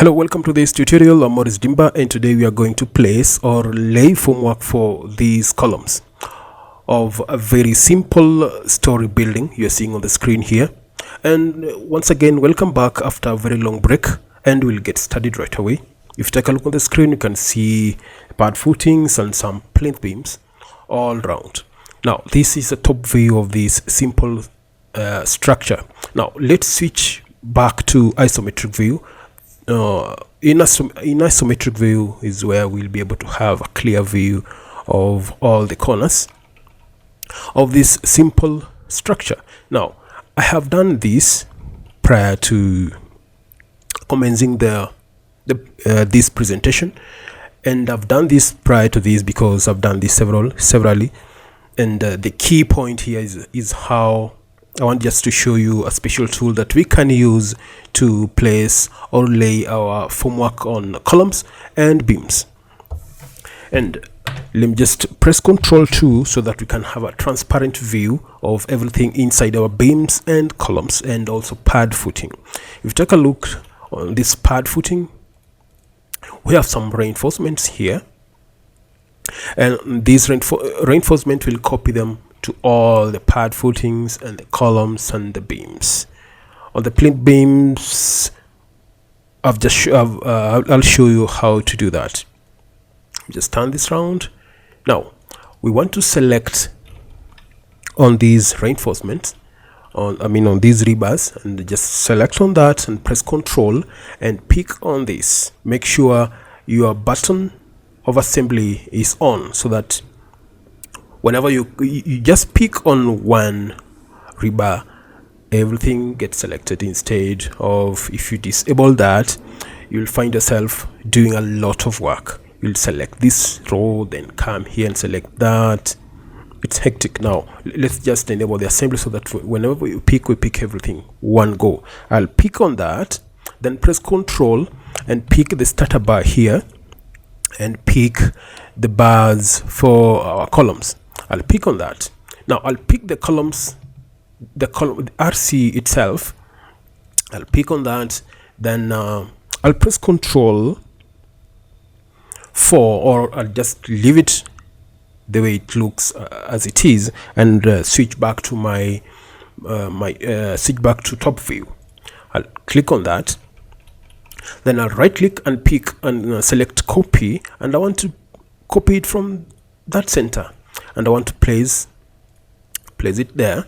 Hello, welcome to this tutorial. I'm Maurice Dimba, and today we are going to place or lay formwork for these columns of a very simple story building you're seeing on the screen here. And once again, welcome back after a very long break, and we'll get started right away. If you take a look on the screen, you can see pad footings and some plinth beams all around. Now, this is a top view of this simple structure. Now, let's switch back to isometric view. In isometric view is where we'll be able to have a clear view of all the corners of this simple structure. Now, I have done this prior to commencing this presentation, and I've done this prior to this because I've done this severally. And the key point here is how I want just to show you a special tool that we can use to place or lay our formwork on columns and beams. And let me just press Ctrl 2 so that we can have a transparent view of everything inside our beams and columns, and also pad footing. If you take a look on this pad footing, we have some reinforcements here, and these reinforcement will copy them to all the pad footings and the columns and the beams. On the plinth beams, I'll show you how to do that. Just turn this round. Now, we want to select on these reinforcements, on these rebars, and just select on that and press Ctrl and pick on this. Make sure your button of assembly is on, so that whenever you just pick on one rebar, everything gets selected, instead of if you disable that, you'll find yourself doing a lot of work. You'll select this row, then come here and select that. It's hectic. Now let's just enable the assembly so that whenever we pick everything one go. I'll pick on that, then press Ctrl and pick the starter bar here and pick the bars for our columns. I'll pick on that. Now I'll pick the columns, the RC itself. I'll pick on that. Then I'll press Ctrl 4, or I'll just leave it the way it looks as it is, and switch back to my switch back to top view. I'll click on that. Then I'll right click and pick and select copy, and I want to copy it from that center, and I want to place it there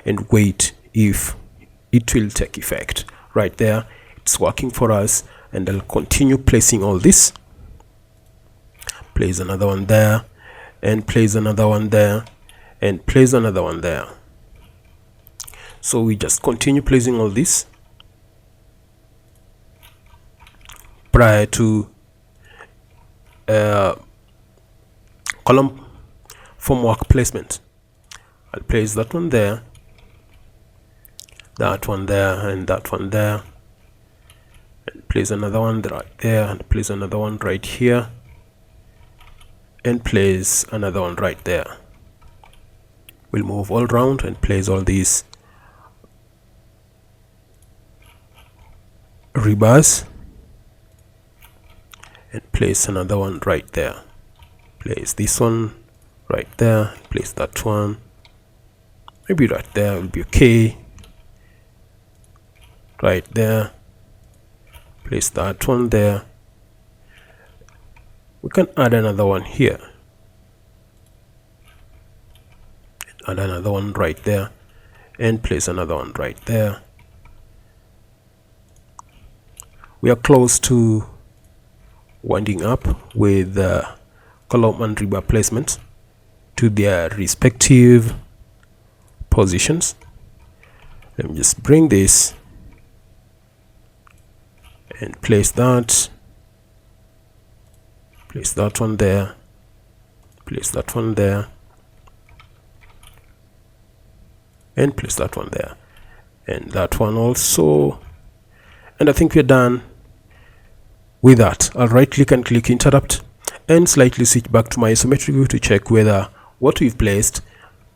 and wait if it will take effect. Right there, it's working for us, and I'll continue placing all this. Place another one there, and place another one there, and place another one there. So we just continue placing all this prior to column formwork placement. I'll place that one there, that one there, and that one there, and place another one right there, and place another one right here, and place another one right there. We'll move all around and place all these rebars, and place another one right there. Place this one right there, place that one, maybe right there will be okay. Right there, place that one there. We can add another one here, add another one right there, and place another one right there. We are close to winding up with column and rebar placement to their respective positions. Let me just bring this and place that one there, place that one there, and place that one there, and that one also. And I think we're done with that. I'll right click and click interrupt, and slightly switch back to my isometric view to check whether what we've placed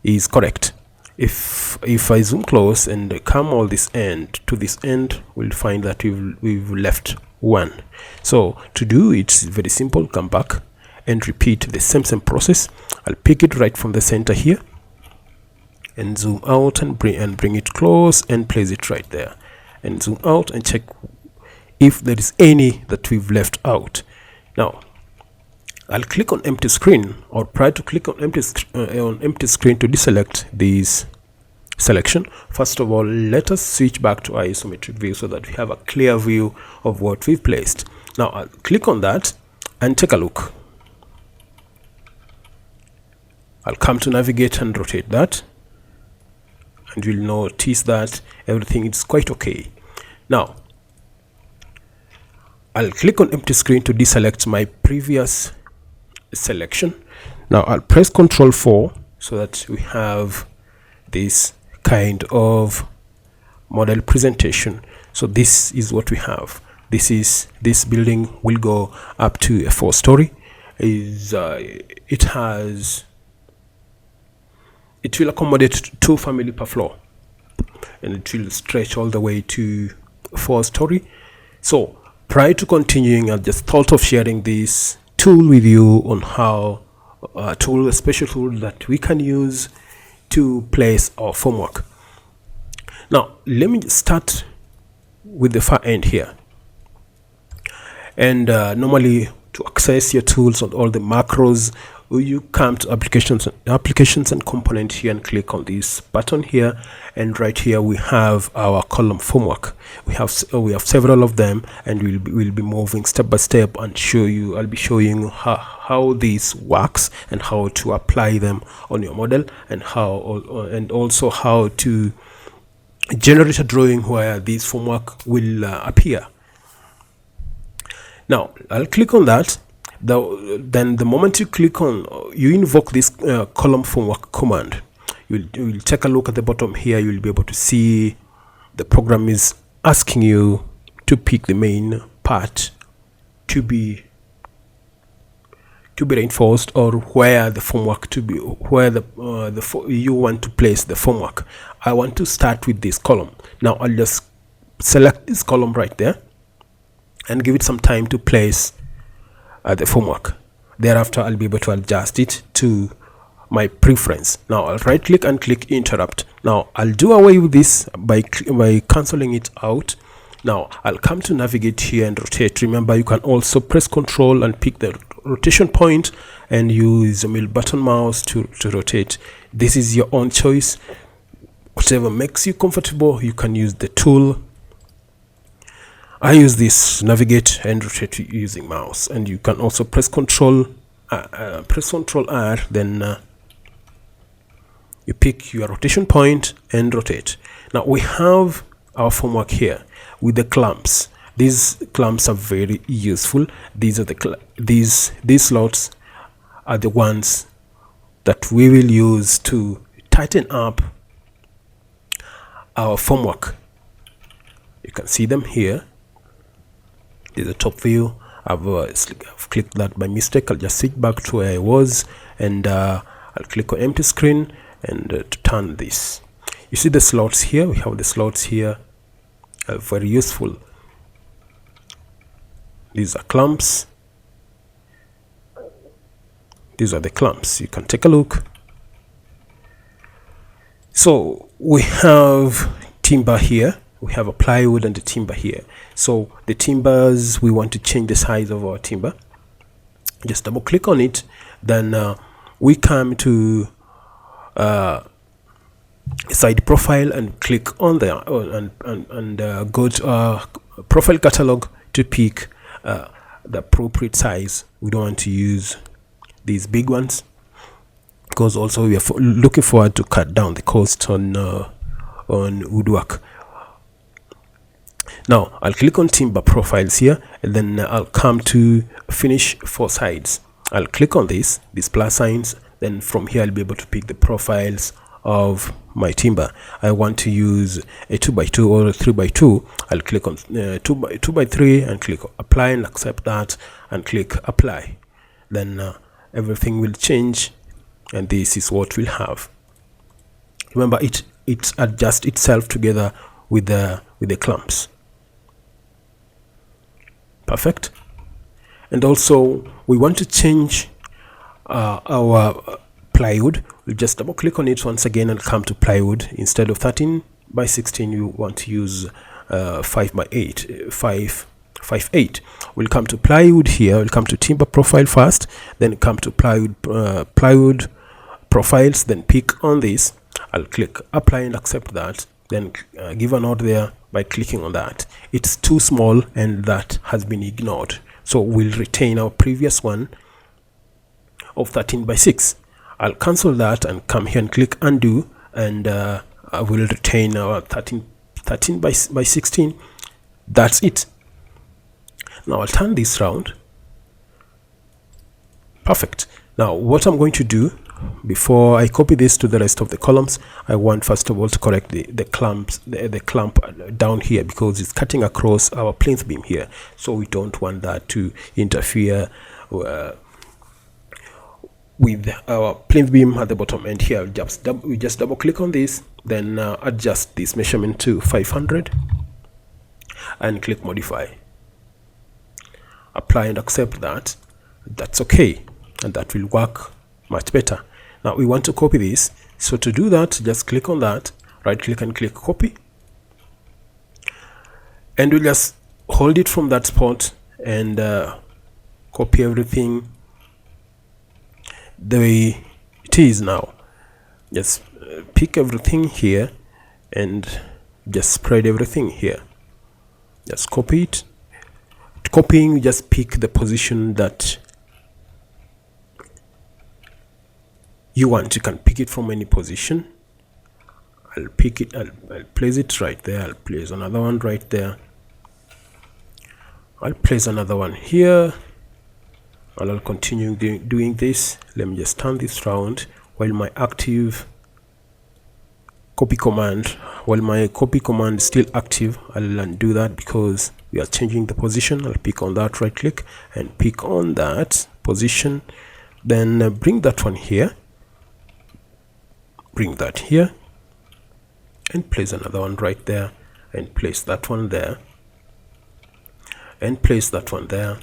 is correct. If I zoom close and come all this end to this end, we'll find that we've left 1. So to do it's very simple. Come back and repeat the same process. I'll pick it right from the center here and zoom out and bring it close and place it right there, and zoom out and check if there is any that we've left out. Now I'll click on empty screen, or prior to click on empty screen to deselect this selection. First of all, let us switch back to our isometric view so that we have a clear view of what we've placed. Now I'll click on that and take a look. I'll come to navigate and rotate that, and you'll notice that everything is quite okay. Now I'll click on empty screen to deselect my previous selection. Now I'll press Ctrl 4 so that we have this kind of model presentation. So this is what we have. This building will go up to a 4-story. It will accommodate 2 families per floor, and it will stretch all the way to 4-story. So prior to continuing, I just thought of sharing this tool with you on how a special tool that we can use to place our formwork. Now let me start with the far end here, and normally to access your tools on all the macros, you come to applications and component here and click on this button here, and right here we have our column formwork. We have several of them, and we'll be moving step by step and I'll be showing you how this works and how to apply them on your model, and also how to generate a drawing where this formwork will appear. Now I'll click on that. Then the moment you click on, you invoke this column formwork command, you'll take a look at the bottom here. You'll be able to see the program is asking you to pick the main part to be reinforced, or where the formwork to be, where you want to place the formwork. I want to start with this column. Now I'll just select this column right there and give it some time to place the formwork. Thereafter I'll be able to adjust it to my preference. Now I'll right click and click interrupt. Now I'll do away with this by cancelling it out. Now I'll come to navigate here and rotate. Remember, you can also press Ctrl and pick the rotation point and use the middle button mouse to rotate. This is your own choice. Whatever makes you comfortable, you can use the tool. I use this navigate and rotate using mouse, and you can also press Ctrl R, then you pick your rotation point and rotate. Now we have our formwork here with the clamps. These clamps are very useful. These are these slots are the ones that we will use to tighten up our formwork. You can see them here. This is the top view. I've clicked that by mistake. I'll just switch back to where I was, and I'll click on empty screen and to turn this. You see the slots here. We have the slots here, very useful. These are clamps. These are the clamps. You can take a look. So we have timber here. We have a plywood and a timber here. So the timbers, we want to change the size of our timber. Just double click on it. Then we come to side profile and click on there and go to our profile catalog to pick the appropriate size. We don't want to use these big ones, because also we are looking forward to cut down the cost on woodwork. Now I'll click on timber profiles here, and then I'll come to finish 4 sides. I'll click on this plus signs. Then from here I'll be able to pick the profiles of my timber. I want to use a 2x2 or a 3x2. I'll click on 2x3 and click apply and accept that and click apply. Then everything will change, and this is what we'll have. Remember, it adjusts itself together with the clamps. Perfect. And also we want to change our plywood. We'll just double click on it once again and come to plywood. Instead of 13 by 16, you want to use 5 by 8, 5'8". We'll come to plywood here. We'll come to timber profile first, then come to plywood profiles, then pick on this. I'll click apply and accept that, then give a node there by clicking on that. It's too small and that has been ignored, so we'll retain our previous one of 13 by 6. I'll cancel that and come here and click undo, and I will retain our 13 by 16. That's it. Now I'll turn this round. Perfect. Now what I'm going to do, before I copy this to the rest of the columns, I want first of all to correct the clamp down here, because it's cutting across our plinth beam here, so we don't want that to interfere with our plinth beam at the bottom end here. We just double click on this, then adjust this measurement to 500 and click modify. Apply and accept that. That's okay, and that will work much better. Now we want to copy this, so to do that, just click on that, right click and click copy, and we'll just hold it from that spot and copy everything the way it is now. Just pick everything here and just spread everything here. Just copy it. Copying, just pick the position that you want. You can pick it from any position. I'll pick it, I'll place it right there. I'll place another one right there. I'll place another one here, and I'll continue doing this. Let me just turn this round while my active copy command, is still active. I'll undo that because we are changing the position. I'll pick on that, right click and pick on that position, then bring that one here, bring that here, and place another one right there, and place that one there, and place that one there,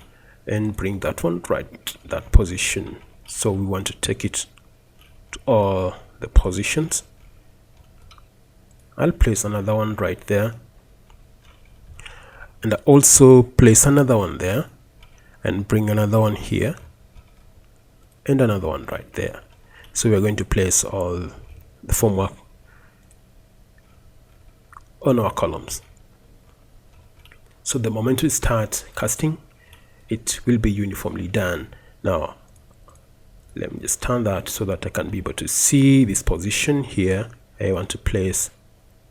and bring that one right that position. So we want to take it to all the positions. I'll place another one right there, and I also place another one there, and bring another one here, and another one right there. So we're going to place all the formwork on our columns. So the moment we start casting, it will be uniformly done. Now let me just turn that so that I can be able to see this position here. I want to place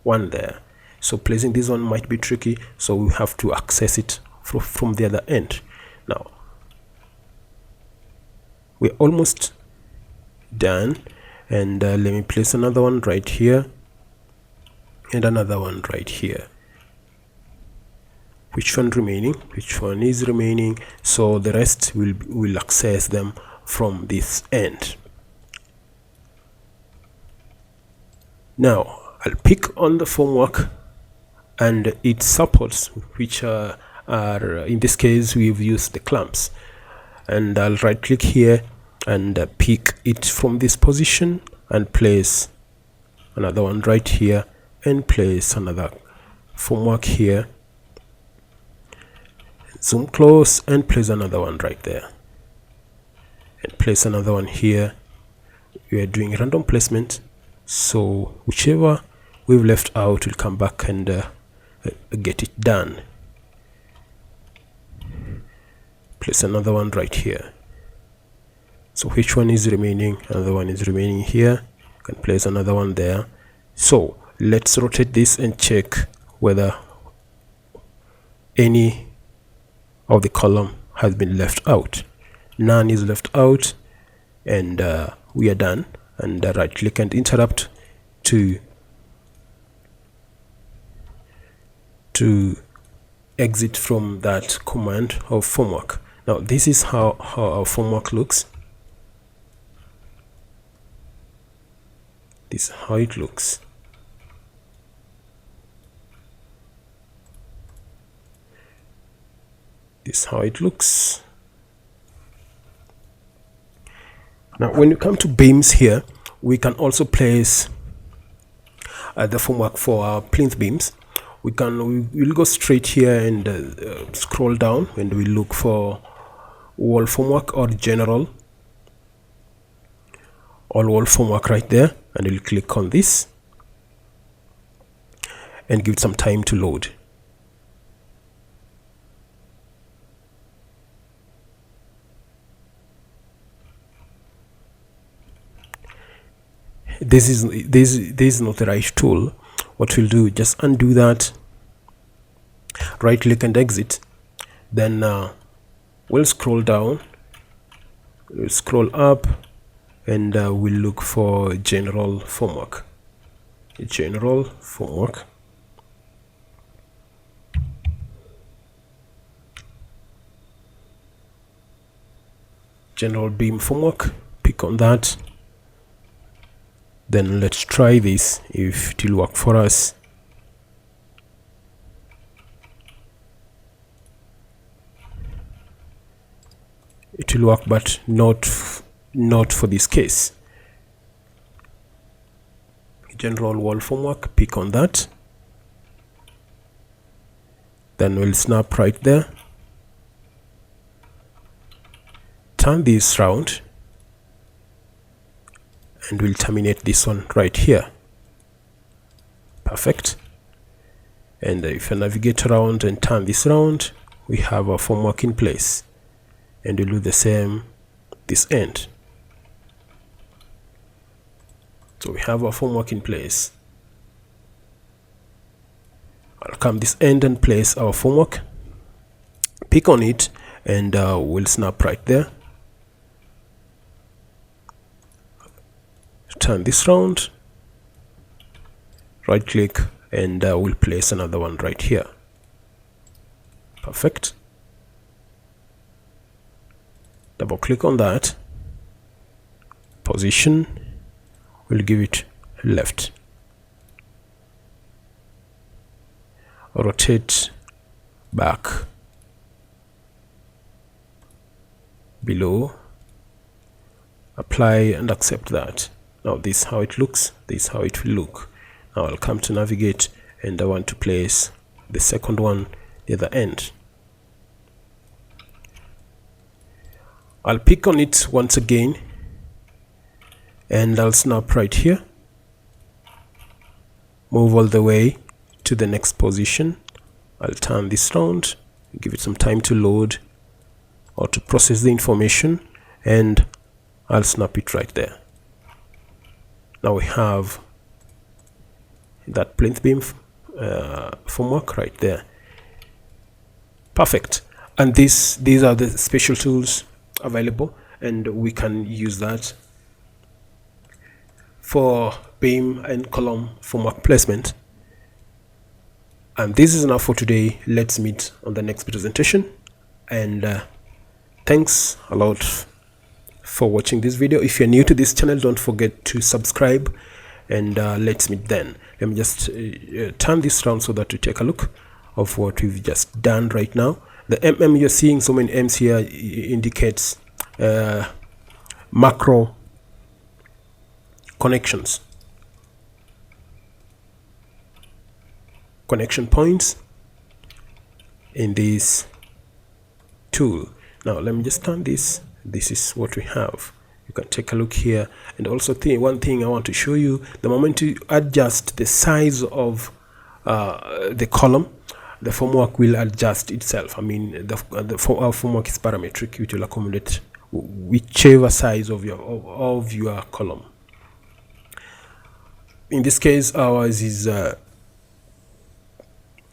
one there, so placing this one might be tricky, so we have to access it from the other end. Now we're almost done, and let me place another one right here and another one right here. Which one remaining? Which one is remaining? So the rest will access them from this end. Now I'll pick on the formwork and its supports, which are in this case we've used the clamps, and I'll right click here and pick it from this position and place another one right here, and place another formwork here, zoom close and place another one right there, and place another one here. We are doing random placement, so whichever we've left out will come back and get it done. Place another one right here. So which one is remaining? Another one is remaining here. Can place another one there. So let's rotate this and check whether any of the column has been left out. None is left out, and we are done. And right click and interrupt to exit from that command of formwork. Now this is how our formwork looks. This is how it looks. This is how it looks. Now when you come to beams here, we can also place the formwork for our plinth beams. We'll go straight here and scroll down, and we look for wall formwork or general, all wall formwork right there, and we'll click on this and give it some time to load. This is not the right tool. What we'll do, just undo that, right click and exit, then we'll scroll down, we'll scroll up, and we'll look for general formwork. General formwork. General beam formwork, pick on that. Then let's try this if it will work for us. It will work, but not for this case. General wall formwork, pick on that. Then we'll snap right there. Turn this round, and we'll terminate this one right here. Perfect. And if I navigate around and turn this round, we have our formwork in place, and we'll do the same this end. So we have our formwork in place. I'll come this end and place our formwork, pick on it, and we'll snap right there. Turn this round, right click, and we'll place another one right here. Perfect. Double click on that, position, we'll give it left, rotate back, below, apply and accept that. Now this is how it looks, this is how it will look. Now I'll come to navigate, and I want to place the second one the other end. I'll pick on it once again, and I'll snap right here, move all the way to the next position. I'll turn this round, give it some time to load or to process the information, and I'll snap it right there. Now we have that plinth beam formwork right there. Perfect. And these are the special tools available, and we can use that for beam and column formwork placement. And this is enough for today. Let's meet on the next presentation, and thanks a lot for watching this video. If you're new to this channel, don't forget to subscribe, and let's meet then. Let me just turn this around so that you take a look of what we've just done right now. The you're seeing so many M's here indicates macro connections, connection points in this tool. Now let me just turn this. This is what we have. You can take a look here. And also one thing I want to show you, the moment you adjust the size of the column, the formwork will adjust itself. I mean, our formwork is parametric, which will accommodate whichever size of your column. In this case, ours is a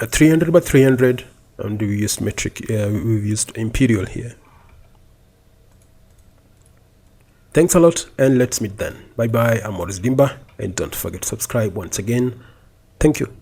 300 by 300, and we used metric. We've used imperial here. Thanks a lot, and let's meet then. Bye bye. I'm Maurice Dimba, and don't forget to subscribe once again. Thank you.